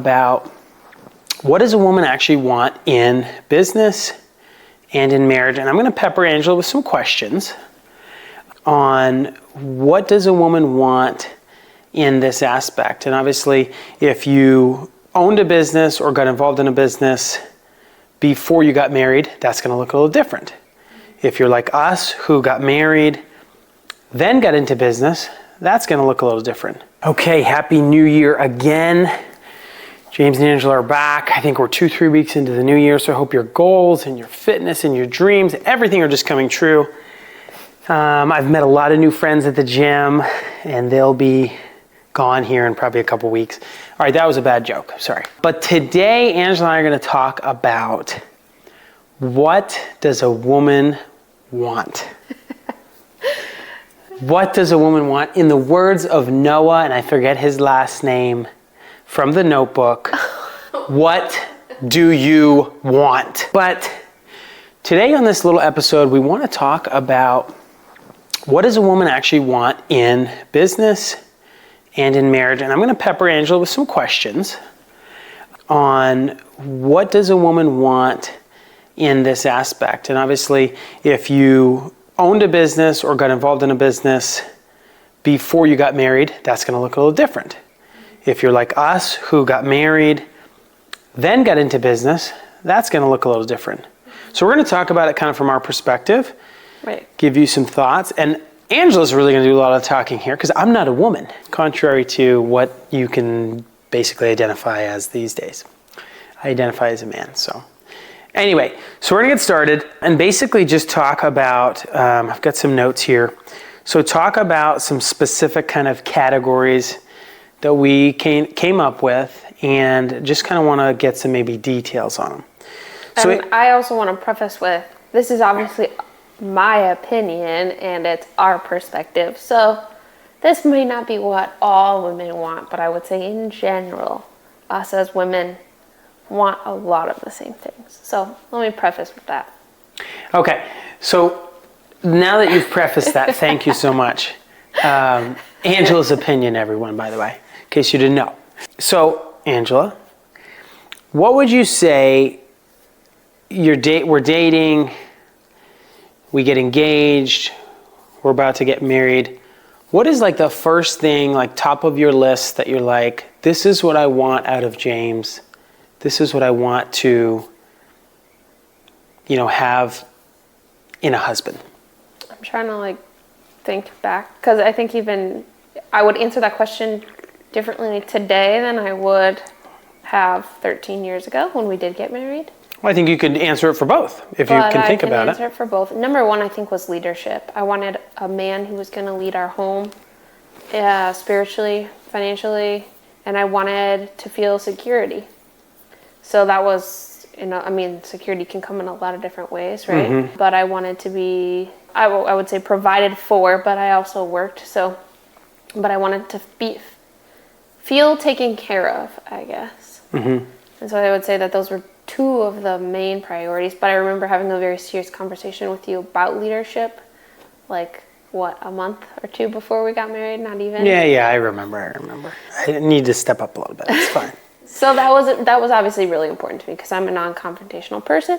About what does a woman actually want in business and in marriage. And I'm going to pepper Angela with some questions on what does a woman want in this aspect. And obviously, if you owned a business or got involved in a business before you got married, that's going to look a little different. If you're like us, who got married, then got into business, that's going to look a little different. Okay, Happy New Year again. James and Angela are back. I think we're 2-3 weeks into the new year, so I hope your goals and your fitness and your dreams, everything are just coming true. I've met a lot of new friends at the gym, and they'll be gone here in probably a couple weeks. All right, that was a bad joke, sorry. But today, Angela and I are going to talk about what does a woman want? What does a woman want? In the words of Noah, and I forget his last name, from the Notebook, what do you want? But today on this little episode, we want to talk about what does a woman actually want in business and in marriage. And I'm going to pepper Angela with some questions on what does a woman want in this aspect. And obviously, if you owned a business or got involved in a business before you got married, that's going to look a little different. If you're like us, who got married, then got into business, that's going to look a little different. So we're going to talk about it kind of from our perspective, right? Give you some thoughts. And Angela's really going to do a lot of talking here because I'm not a woman, contrary to what you can basically identify as these days. I identify as a man, so. Anyway, so we're going to get started and basically just talk about, I've got some notes here. So talk about some specific kind of categories that we came up with and just kind of want to get some maybe details on them. So I also want to preface with, this is obviously my opinion and it's our perspective. So this may not be what all women want, but I would say in general, us as women want a lot of the same things. So let me preface with that. Okay, so now that you've prefaced that, thank you so much. Angela's opinion, everyone, by the way, in case you didn't know. So, Angela, what would you say we're dating, we get engaged, we're about to get married. What is like the first thing, like top of your list that you're like, this is what I want out of James. This is what I want to, have in a husband. I'm trying to think back because I think even I would answer that question differently today than I would have 13 years ago when we did get married. Well, I think you could answer it for both if you can think about it. I can answer it for both. Number one, I think, was leadership. I wanted a man who was going to lead our home spiritually, financially, and I wanted to feel security. So that was, security can come in a lot of different ways, right? Mm-hmm. But I wanted to be, I would say provided for, but I also worked. But I wanted to feel taken care of, I guess. Mm-hmm. And so I would say that those were two of the main priorities. But I remember having a very serious conversation with you about leadership, a month or two before we got married, not even? Yeah, I remember. I need to step up a little bit. It's fine. So that was obviously really important to me because I'm a non-confrontational person.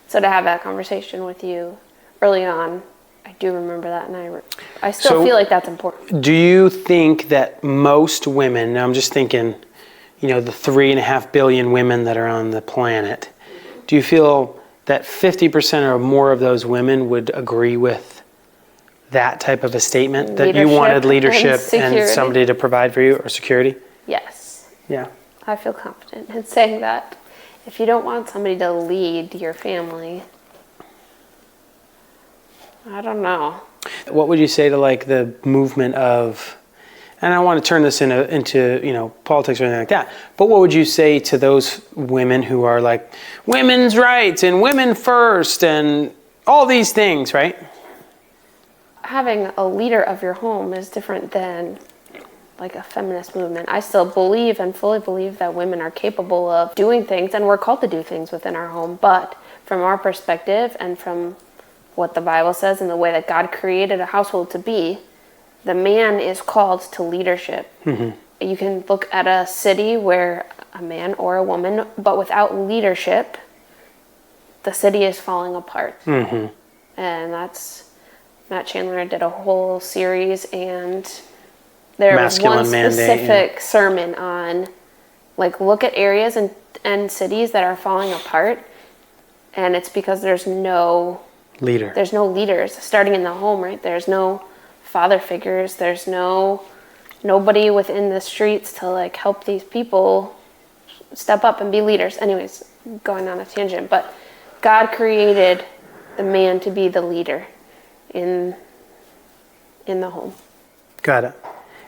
So to have that conversation with you early on, I do remember that, and I still feel like that's important. Do you think that most women, now I'm just thinking, the 3.5 billion women that are on the planet, do you feel that 50% or more of those women would agree with that type of a statement? That you wanted leadership and somebody to provide for you, or security? Yes. Yeah. I feel confident in saying that. If you don't want somebody to lead your family, I don't know. What would you say to the movement of, and I don't want to turn this into politics or anything like that, but what would you say to those women who are like women's rights and women first and all these things, right? Having a leader of your home is different than a feminist movement. I still believe and fully believe that women are capable of doing things, and we're called to do things within our home, but from our perspective and from what the Bible says and the way that God created a household to be, the man is called to leadership. Mm-hmm. You can look at a city where a man or a woman, but without leadership, the city is falling apart. And that's, Matt Chandler did a whole series, and there Masculine was one mandate, specific sermon on, like, look at areas and cities that are falling apart, and it's because there's no leaders starting in the home, right? There's no father figures. There's nobody within the streets to, like, help these people step up and be leaders. Anyways, going on a tangent, but God created the man to be the leader in the home. Got it.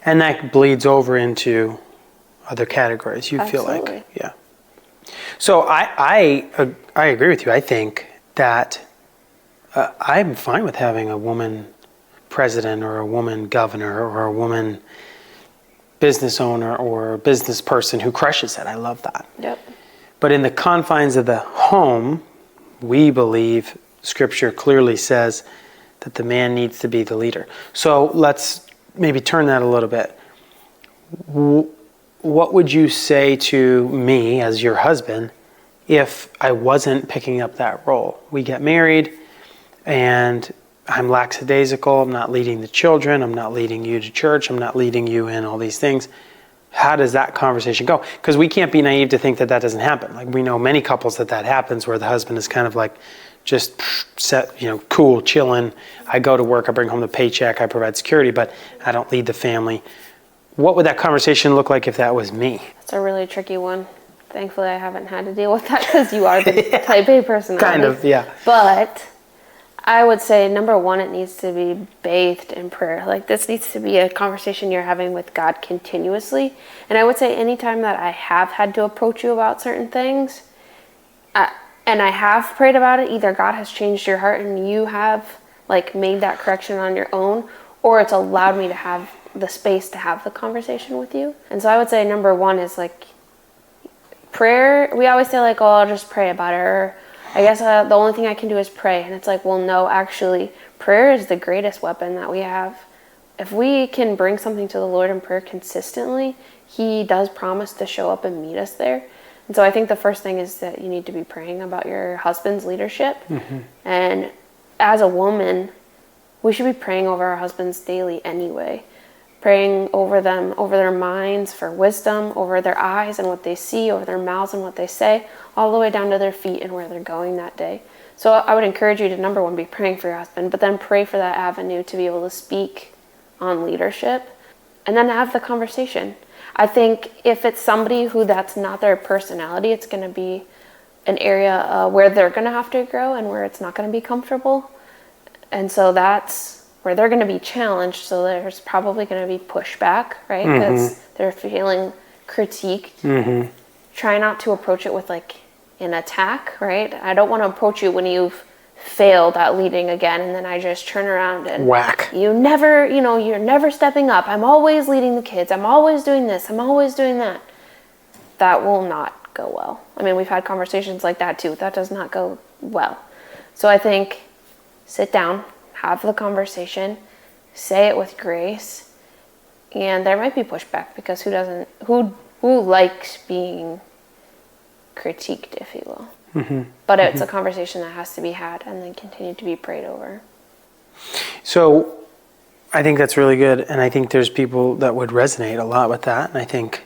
And that bleeds over into other categories, you Absolutely. feel like. Yeah. So I agree with you. I think that I'm fine with having a woman president or a woman governor or a woman business owner or business person who crushes it. I love that. Yep. But in the confines of the home, we believe Scripture clearly says that the man needs to be the leader. So let's maybe turn that a little bit. What would you say to me as your husband if I wasn't picking up that role? We get married and I'm lackadaisical. I'm not leading the children. I'm not leading you to church. I'm not leading you in all these things. How does that conversation go? Because we can't be naive to think that that doesn't happen. Like, we know many couples that happens where the husband is kind of like just set, cool, chilling. I go to work, I bring home the paycheck, I provide security, but I don't lead the family. What would that conversation look like if that was me? It's a really tricky one. Thankfully, I haven't had to deal with that because you are the type A personality. Kind of, yeah. But I would say, number one, it needs to be bathed in prayer. Like, this needs to be a conversation you're having with God continuously. And I would say anytime that I have had to approach you about certain things, and I have prayed about it, either God has changed your heart and you have, like, made that correction on your own, or it's allowed me to have the space to have the conversation with you. And so I would say number one is, like, prayer. We always say, like, oh, I'll just pray about it, or I guess the only thing I can do is pray. And it's like, well, no, actually, prayer is the greatest weapon that we have. If we can bring something to the Lord in prayer consistently, He does promise to show up and meet us there. And so I think the first thing is that you need to be praying about your husband's leadership. And as a woman, we should be praying over our husbands daily anyway. Praying over them, over their minds for wisdom, over their eyes and what they see, over their mouths and what they say, all the way down to their feet and where they're going that day. So I would encourage you to, number one, be praying for your husband, but then pray for that avenue to be able to speak on leadership and then have the conversation. I think if it's somebody who that's not their personality, it's going to be an area where they're going to have to grow and where it's not going to be comfortable. And so that's where they're going to be challenged. So there's probably going to be pushback, right? Because they're feeling critiqued. Try not to approach it with, like, an attack, right? I don't want to approach you when you've failed at leading again, and then I just turn around and whack. You're never stepping up. I'm always leading the kids. I'm always doing this. I'm always doing that. That will not go well. I mean, we've had conversations like that too. That does not go well. So I think sit down, have the conversation, say it with grace, and there might be pushback because who likes being critiqued, if you will. But it's a conversation that has to be had and then continue to be prayed over. So I think that's really good, and I think there's people that would resonate a lot with that, and I think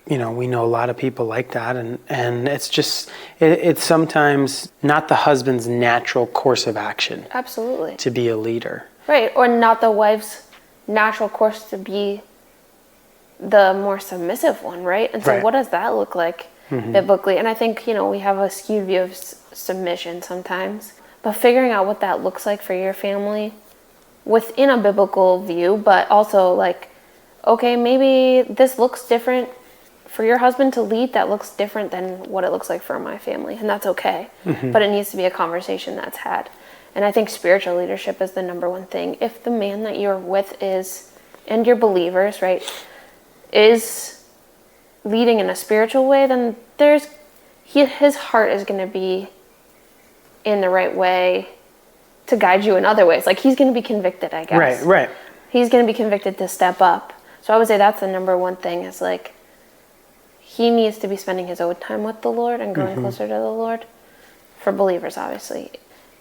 we know a lot of people like that, and it's just it's sometimes not the husband's natural course of action. Absolutely. To be a leader. Right, or not the wife's natural course to be the more submissive one, right? And so what does that look like biblically? And I think, we have a skewed view of submission sometimes, but figuring out what that looks like for your family within a biblical view, but also like, okay, maybe this looks different for your husband to lead, that looks different than what it looks like for my family, and that's okay. But it needs to be a conversation that's had. And I think spiritual leadership is the number one thing. If the man that you're with and you're believers, right, is leading in a spiritual way, then his heart is going to be in the right way to guide you in other ways. Like, he's going to be convicted, I guess. Right. He's going to be convicted to step up. So I would say that's the number one thing, is like, he needs to be spending his own time with the Lord and growing closer to the Lord. For believers, obviously.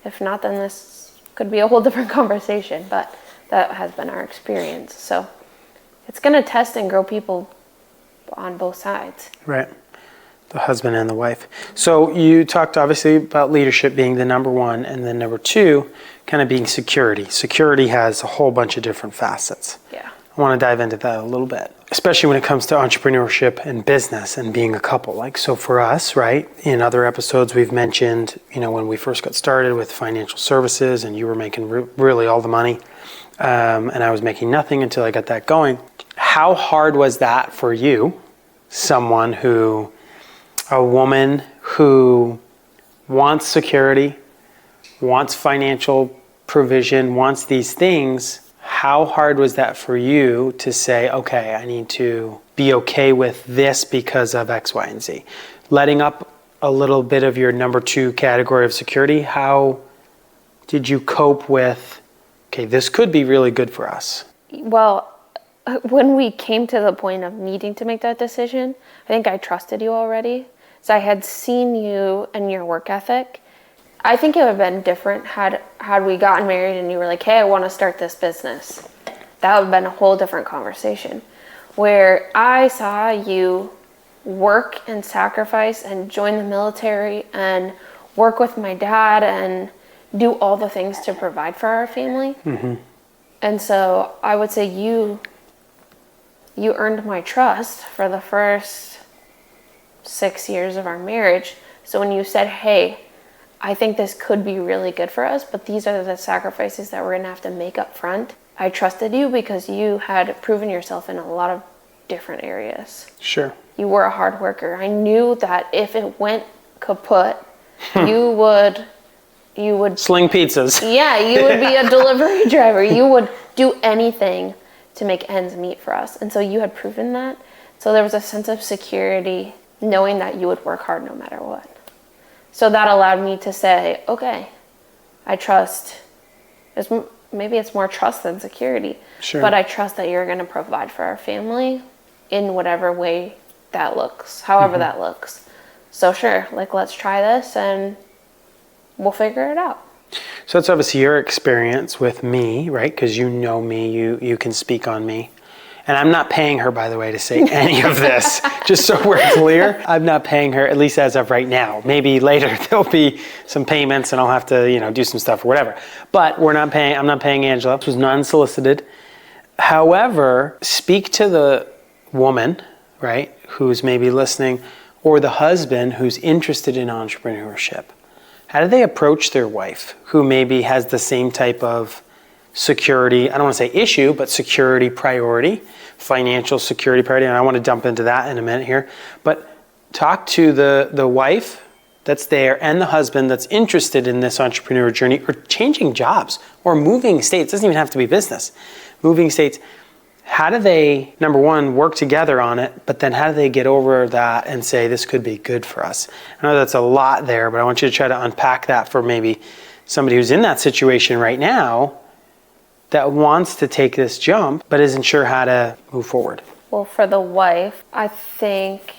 If not, then this could be a whole different conversation, but that has been our experience. So it's going to test and grow people on both sides. Right. The husband and the wife. So you talked obviously about leadership being the number one, and then number two, kind of being security. Security has a whole bunch of different facets. Yeah. I want to dive into that a little bit, especially when it comes to entrepreneurship and business and being a couple. Like, so for us, right, in other episodes we've mentioned, when we first got started with financial services and you were making really all the money, and I was making nothing until I got that going. How hard was that for you, a woman who wants security, wants financial provision, wants these things? How hard was that for you to say, okay, I need to be okay with this because of X, Y, and Z? Letting up a little bit of your number two category of security, how did you cope with, okay, this could be really good for us? Well, when we came to the point of needing to make that decision, I think I trusted you already. So I had seen you and your work ethic. I think it would have been different had we gotten married and you were like, hey, I want to start this business. That would have been a whole different conversation. Where I saw you work and sacrifice and join the military and work with my dad and do all the things to provide for our family. And so I would say you earned my trust for the first 6 years of our marriage. So when you said, hey, I think this could be really good for us, but these are the sacrifices that we're going to have to make up front, I trusted you because you had proven yourself in a lot of different areas. Sure. You were a hard worker. I knew that if it went kaput, you would sling pizzas. Yeah, you would be a delivery driver. You would do anything to make ends meet for us. And so you had proven that. So there was a sense of security knowing that you would work hard no matter what. So that allowed me to say, okay, I trust. Maybe it's more trust than security. Sure. But I trust that you're going to provide for our family in whatever way that looks, however that looks. So sure, let's try this and we'll figure it out. So that's obviously your experience with me, right? Because you know me, you can speak on me. And I'm not paying her, by the way, to say any of this, just so we're clear. I'm not paying her, at least as of right now. Maybe later there'll be some payments and I'll have to, do some stuff or whatever. But I'm not paying Angela. This was non-solicited. However, speak to the woman, right, who's maybe listening, or the husband who's interested in entrepreneurship. How do they approach their wife who maybe has the same type of security, I don't want to say issue, but security priority, financial security priority, and I want to jump into that in a minute here. But talk to the wife that's there and the husband that's interested in this entrepreneurial journey or changing jobs or moving states. It doesn't even have to be business. Moving states. How do they, number one, work together on it, but then how do they get over that and say, this could be good for us? I know that's a lot there, but I want you to try to unpack that for maybe somebody who's in that situation right now that wants to take this jump, but isn't sure how to move forward. Well, for the wife, I think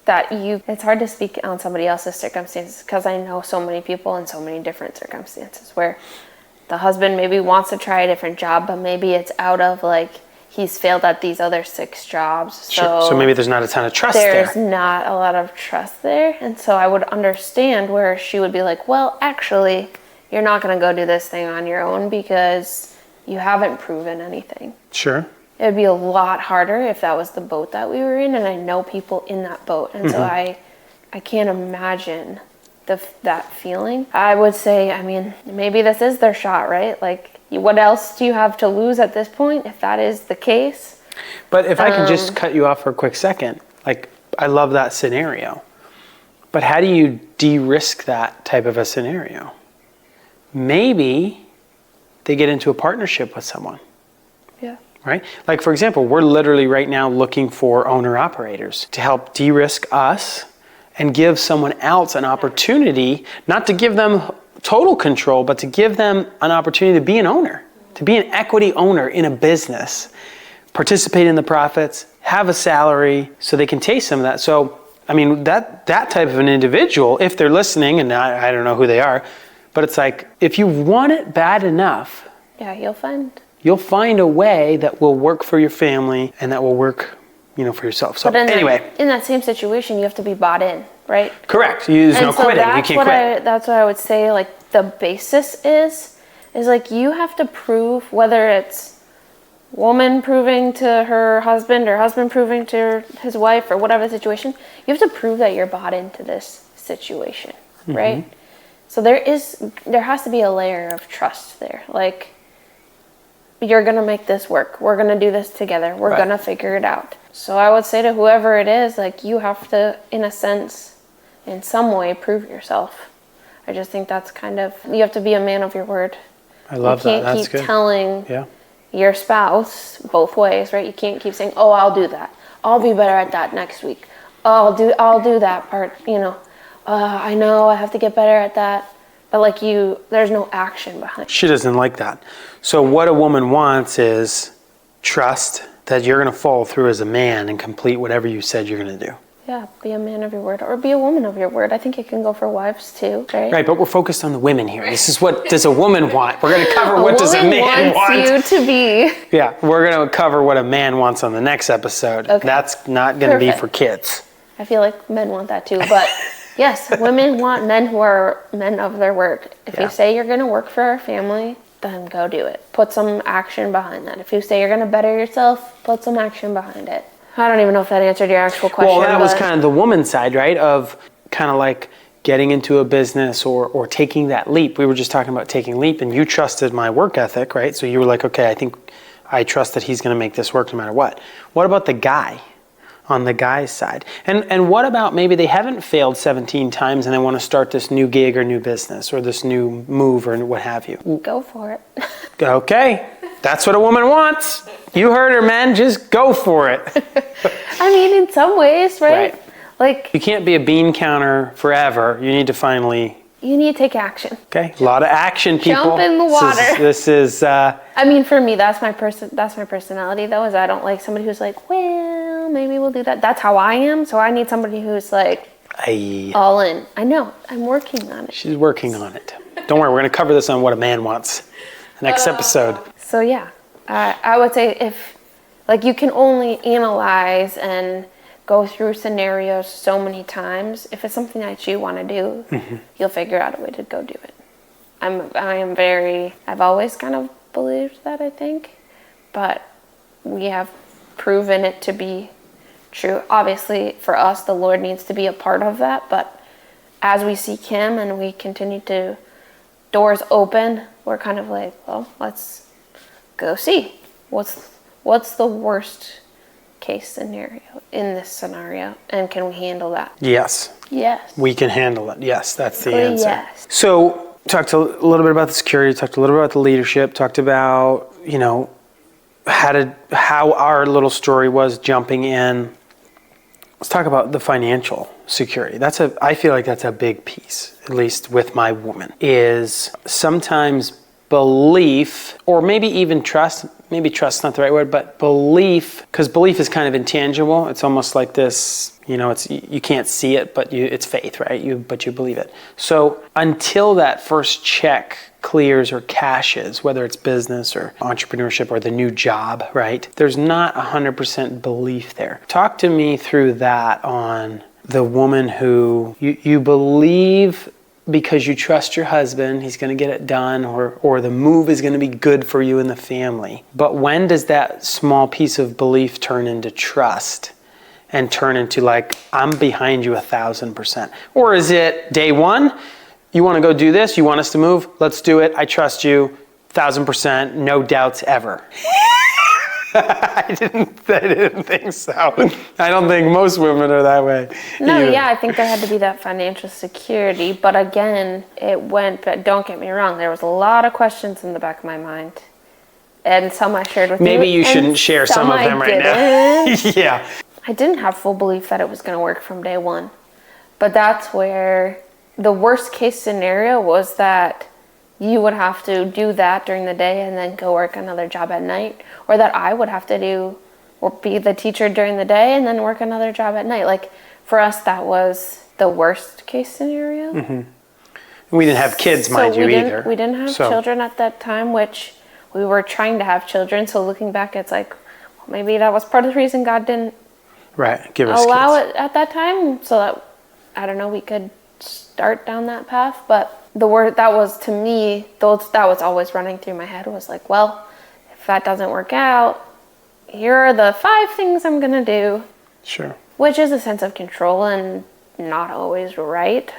that it's hard to speak on somebody else's circumstances because I know so many people in so many different circumstances where the husband maybe wants to try a different job, but maybe it's out of he's failed at these other 6 jobs. Sure. So maybe there's not a ton of trust there. There's not a lot of trust there. And so I would understand where she would be like, well, actually, you're not going to go do this thing on your own because you haven't proven anything. Sure. It would be a lot harder if that was the boat that we were in, and I know people in that boat. And so I can't imagine that feeling. I would say, maybe this is their shot, right? What else do you have to lose at this point if that is the case? But if I can just cut you off for a quick second, I love that scenario. But how do you de-risk that type of a scenario? Maybe they get into a partnership with someone. Yeah. Right? For example, we're literally right now looking for owner-operators to help de-risk us and give someone else an opportunity, not to give them total control, but to give them an opportunity to be an owner, to be an equity owner in a business, participate in the profits, have a salary so they can taste some of that. So, I mean, that type of an individual, if they're listening, and I don't know who they are, but it's like, if you want it bad enough, Yeah, you'll find a way that will work for your family and that will work, for yourself. So anyway. In that same situation, you have to be bought in, right? Correct. There's no quitting. You can't quit. That's what I would say, like, the basis is like, you have to prove, whether it's woman proving to her husband or husband proving to his wife or whatever the situation, you have to prove that you're bought into this situation, right? So there has to be a layer of trust there. Like, you're going to make this work. We're going to do this together. We're going to figure it out. So I would say to whoever it is, like, you have to, in a sense, in some way, prove yourself. I just think that's kind of, you have to be a man of your word. I love that. That's good. You can't keep telling your spouse both ways, right? You can't keep saying, oh, I'll do that. I'll be better at that next week. I'll do that part, I know I have to get better at that. But like, there's no action behind it. She doesn't like that. So what a woman wants is trust that you're going to follow through as a man and complete whatever you said you're going to do. Yeah, be a man of your word, or be a woman of your word. I think it can go for wives too, right? Right, but we're focused on the women here. This is what does a woman want. We're going to cover what does a man want. You to be. Yeah, we're going to cover what a man wants on the next episode. Okay. That's not going to be for kids. I feel like men want that too, but yes, women want men who are men of their word. If you say you're going to work for our family, then go do it. Put some action behind that. If you say you're going to better yourself, put some action behind it. I don't even know if that answered your actual question. Well, that was kind of the woman's side, right? Of kind of like getting into a business or taking that leap. We were just talking about taking leap, and you trusted my work ethic, right? So you were like, okay, I think I trust that he's going to make this work no matter what. What about the guy? On the guy's side. And what about maybe they haven't failed 17 times and they want to start this new gig or new business or this new move or what have you? Go for it. Okay. That's what a woman wants. You heard her, men. Just go for it. I mean, in some ways, right? Like, you can't be a bean counter forever. You need to you need to take action. Okay, a lot of action, people. Jump in the water. This is. I mean, for me, that's my personality, though. Is I don't like somebody who's like, well, maybe we'll do that. That's how I am. So I need somebody who's like all in. I know. I'm working on it. She's working on it. Don't worry. We're going to cover this on what a man wants. Next episode. So yeah, I would say if you can only analyze and go through scenarios so many times. If it's something that you want to do, you'll figure out a way to go do it. I've always kind of believed that, I think, but we have proven it to be true. Obviously, for us, the Lord needs to be a part of that, but as we seek Him and we continue to doors open, we're kind of like, well, let's go see what's the worst case scenario in this scenario, and can we handle that? Yes. We can handle it. Yes, that's the answer. Yes. So, talked a little bit about the security, talked a little bit about the leadership, talked about, how our little story was jumping in. Let's talk about the financial security. I feel like that's a big piece, at least with my woman, is sometimes belief, or maybe even trust. Maybe trust's not the right word, but belief, because belief is kind of intangible. It's almost like this, you can't see it, but it's faith, right? But you believe it. So until that first check clears or cashes, whether it's business or entrepreneurship or the new job, right? There's not 100% belief there. Talk to me through that on the woman who you believe because you trust your husband, he's going to get it done, or the move is going to be good for you and the family. But when does that small piece of belief turn into trust and turn into like, I'm behind you 1,000%? Or is it day one, you want to go do this, you want us to move, let's do it, I trust you, 1,000%, no doubts ever. I didn't think so. I don't think most women are that way. No, yeah, I think there had to be that financial security. But again, but don't get me wrong, there was a lot of questions in the back of my mind. And some I shared with you. Maybe you shouldn't share some of them right now. Yeah. I didn't have full belief that it was going to work from day one. But that's where the worst case scenario was that you would have to do that during the day and then go work another job at night, or that I would have to do or be the teacher during the day and then work another job at night. Like for us, that was the worst case scenario. Mm-hmm. We didn't have kids, mind you, either. We didn't have children at that time, which we were trying to have children. So looking back, it's like, well, maybe that was part of the reason God didn't give us allow kids. it at that time, so that, I don't know, we could start down that path. But the word that was, to me, that was always running through my head, was like, well, if that doesn't work out, here are the 5 things I'm gonna do. Sure. Which is a sense of control and not always right.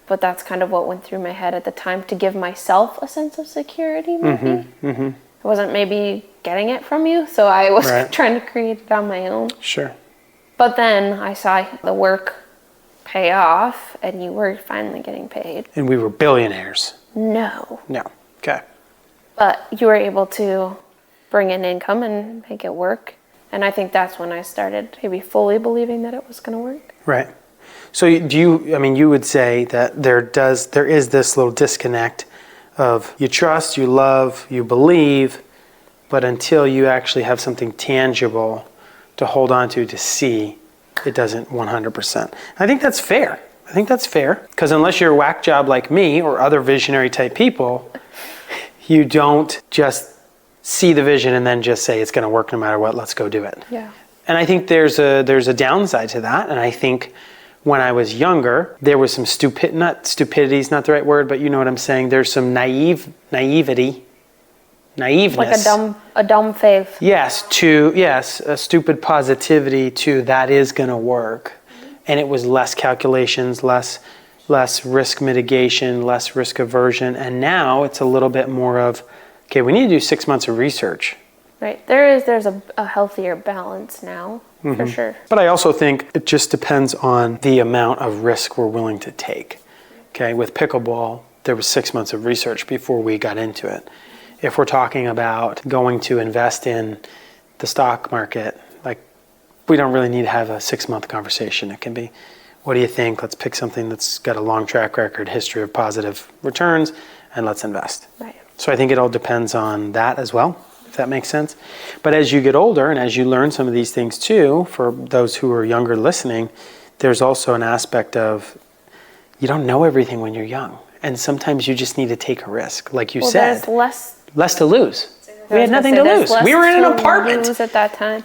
But that's kind of what went through my head at the time, to give myself a sense of security, maybe. I wasn't maybe getting it from you, so I was trying to create it on my own. Sure. But then I saw the work pay off, and you were finally getting paid. And we were billionaires. No. Okay. But you were able to bring in income and make it work. And I think that's when I started maybe fully believing that it was going to work. Right. So you would say that there is this little disconnect of you trust, you love, you believe, but until you actually have something tangible to hold on to see, it doesn't 100%. I think that's fair. Because unless you're a whack job like me or other visionary type people, you don't just see the vision and then just say it's going to work no matter what, let's go do it. Yeah. And I think there's a downside to that. And I think when I was younger, there was some stupidity is not the right word, but you know what I'm saying. There's some naiveness. Like a dumb faith. Yes, a stupid positivity to that is going to work. And it was less calculations, less risk mitigation, less risk aversion. And now it's a little bit more of, okay, we need to do 6 months of research. Right. There's a healthier balance now, for sure. But I also think it just depends on the amount of risk we're willing to take. Okay, with pickleball, there was 6 months of research before we got into it. If we're talking about going to invest in the stock market, like, we don't really need to have a 6-month conversation. It can be, what do you think? Let's pick something that's got a long track record, history of positive returns, and let's invest. Right. So I think it all depends on that as well, if that makes sense. But as you get older and as you learn some of these things too, for those who are younger listening, there's also an aspect of you don't know everything when you're young. And sometimes you just need to take a risk. Like you said, there's less to lose. We had nothing to lose. We were in an apartment. Lose at that time.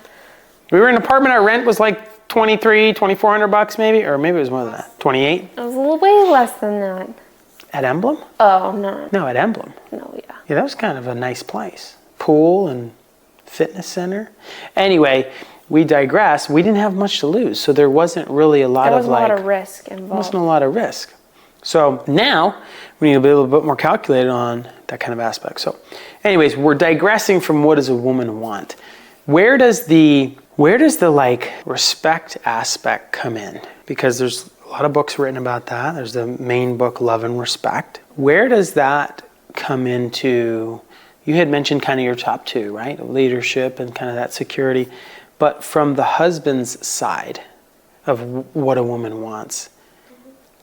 We were in an apartment. Our rent was like $2,400 maybe, or maybe it was more than that. 28. It was a little way less than that. At Emblem? Oh, no. No, at Emblem. No, yeah. Yeah, that was kind of a nice place. Pool and fitness center. Anyway, we digress. We didn't have much to lose, so there wasn't really a lot of risk involved. Wasn't a lot of risk. So now we need to be a little bit more calculated on that kind of aspect. So anyways, we're digressing from what does a woman want. Where does the like respect aspect come in? Because there's a lot of books written about that. There's the main book, Love and Respect. Where does that come into? You had mentioned kind of your top two, right? Leadership and kind of that security. But from the husband's side of what a woman wants,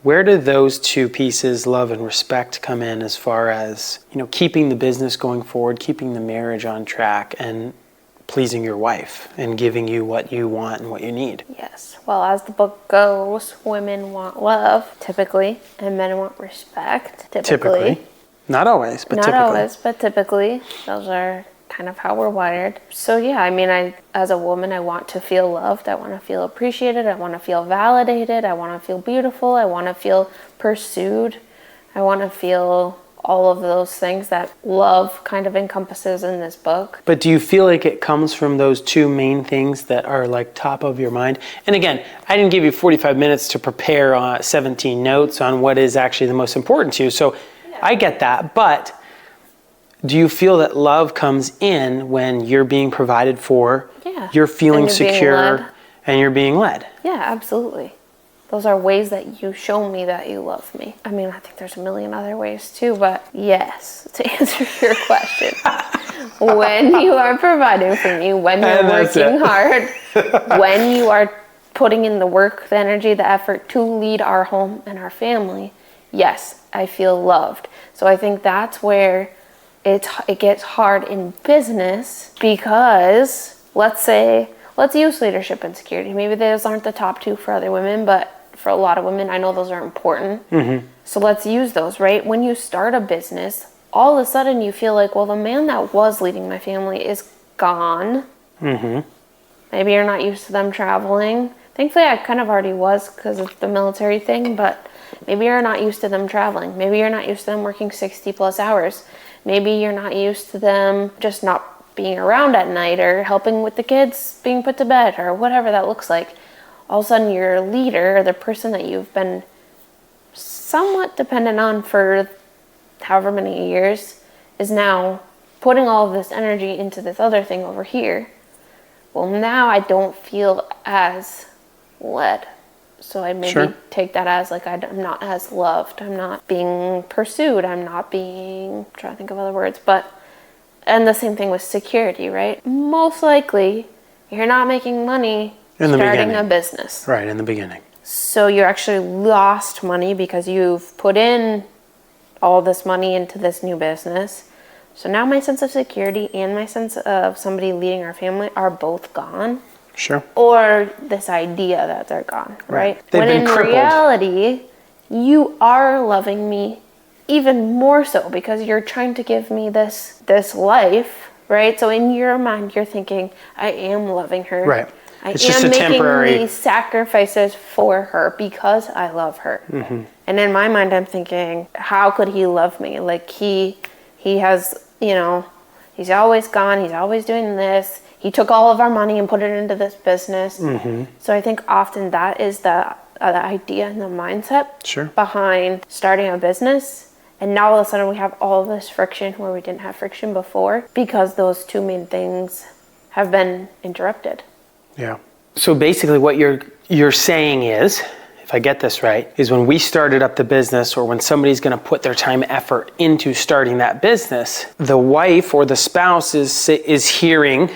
where do those two pieces, love and respect, come in as far as, keeping the business going forward, keeping the marriage on track, and pleasing your wife and giving you what you want and what you need? Yes. Well, as the book goes, women want love, typically, and men want respect, typically. Not always, but typically. Not always, but typically. Those are kind of how we're wired. So yeah, I mean, as a woman, I want to feel loved. I want to feel appreciated. I want to feel validated. I want to feel beautiful. I want to feel pursued. I want to feel all of those things that love kind of encompasses in this book. But do you feel like it comes from those two main things that are like top of your mind? And again, I didn't give you 45 minutes to prepare 17 notes on what is actually the most important to you. So yeah. I get that. But do you feel that love comes in when you're being provided for, you're feeling secure, and you're being led? Yeah, absolutely. Those are ways that you show me that you love me. I mean, I think there's a million other ways too, but yes, to answer your question, when you are providing for me, when you're working hard, when you are putting in the work, the energy, the effort to lead our home and our family, yes, I feel loved. So I think that's where it gets hard in business, because let's use leadership and security. Maybe those aren't the top two for other women, but for a lot of women, I know those are important. Mm-hmm. So let's use those, right? When you start a business, all of a sudden you feel like, well, the man that was leading my family is gone. Mm-hmm. Maybe you're not used to them traveling. Thankfully, I kind of already was because of the military thing, but maybe you're not used to them traveling. Maybe you're not used to them working 60 plus hours. Maybe you're not used to them just not being around at night or helping with the kids being put to bed or whatever that looks like. All of a sudden your leader, or the person that you've been somewhat dependent on for however many years, is now putting all of this energy into this other thing over here. Well, now I don't feel as led. So I maybe take that as like I'm not as loved. I'm not being pursued. I'm trying to think of other words. And the same thing with security, right? Most likely you're not making money starting a business. Right, in the beginning. So you actually lost money because you've put in all this money into this new business. So now my sense of security and my sense of somebody leading our family are both gone. Sure. Or this idea that they're gone, right? They've when been in crippled. Reality, you are loving me even more so because you're trying to give me this life, right? So in your mind, you're thinking, I am loving her. Right. It's just a temporary these sacrifices for her because I love her. Mm-hmm. And in my mind, I'm thinking, how could he love me? Like he has, he's always gone. He's always doing this. He took all of our money and put it into this business. Mm-hmm. So I think often that is the idea and the mindset behind starting a business. And now all of a sudden we have all of this friction where we didn't have friction before because those two main things have been interrupted. Yeah. So basically what you're saying is, if I get this right, is when we started up the business or when somebody's going to put their time, effort into starting that business, the wife or the spouse is hearing,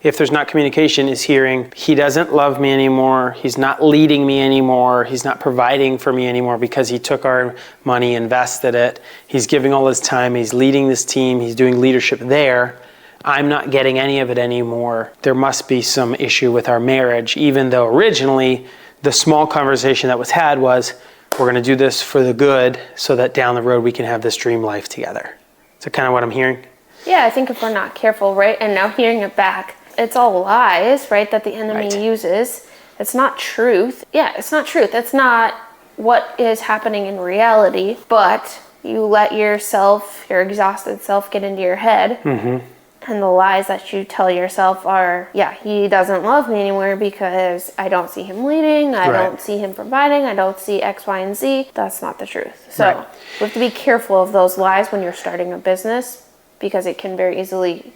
if there's not communication, is hearing, he doesn't love me anymore, he's not leading me anymore, he's not providing for me anymore because he took our money, invested it, he's giving all his time, he's leading this team, he's doing leadership there. I'm not getting any of it anymore. There must be some issue with our marriage, even though originally the small conversation that was had was, we're going to do this for the good so that down the road we can have this dream life together. Is that kind of what I'm hearing? Yeah, I think if we're not careful, right, and now hearing it back, it's all lies, right, that the enemy uses. It's not truth. Yeah, it's not truth. It's not what is happening in reality, but you let yourself, your exhausted self, get into your head. Mm-hmm. And the lies that you tell yourself are, he doesn't love me anymore because I don't see him leading, I don't see him providing, I don't see X, Y, and Z. That's not the truth. So we have to be careful of those lies when you're starting a business because it can very easily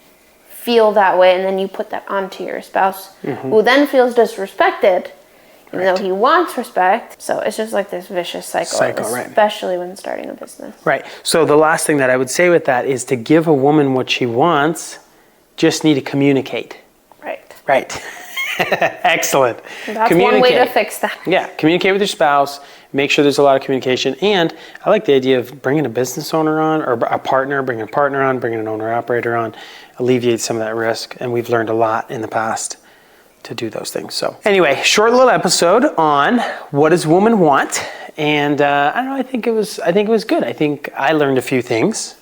feel that way, and then you put that onto your spouse, who then feels disrespected, even though he wants respect. So it's just like this vicious cycle especially when starting a business. Right. So the last thing that I would say with that is to give a woman what she wants, just need to communicate. Right. Excellent. That's one way to fix that. Yeah, communicate with your spouse, make sure there's a lot of communication. And I like the idea of bringing a business owner on, or a partner, bringing a partner on, bringing an owner-operator on, alleviate some of that risk. And we've learned a lot in the past to do those things. So anyway, short little episode on what does woman want, and I don't know. I think it was good. I think I learned a few things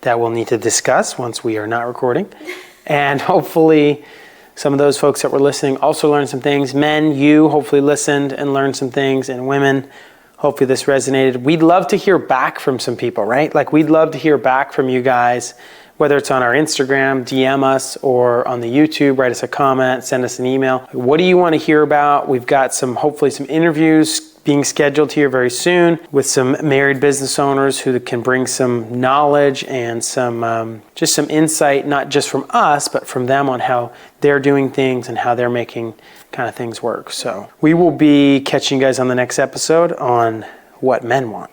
that we'll need to discuss once we are not recording, and hopefully some of those folks that were listening also learned some things. Men, you hopefully listened and learned some things, and women, hopefully this resonated. We'd love to hear back from some people, right? Like we'd love to hear back from you guys. Whether it's on our Instagram, DM us, or on the YouTube, write us a comment, send us an email. What do you want to hear about? We've got hopefully some interviews being scheduled here very soon with some married business owners who can bring some knowledge and some insight, not just from us, but from them on how they're doing things and how they're making kind of things work. So we will be catching you guys on the next episode on what men want.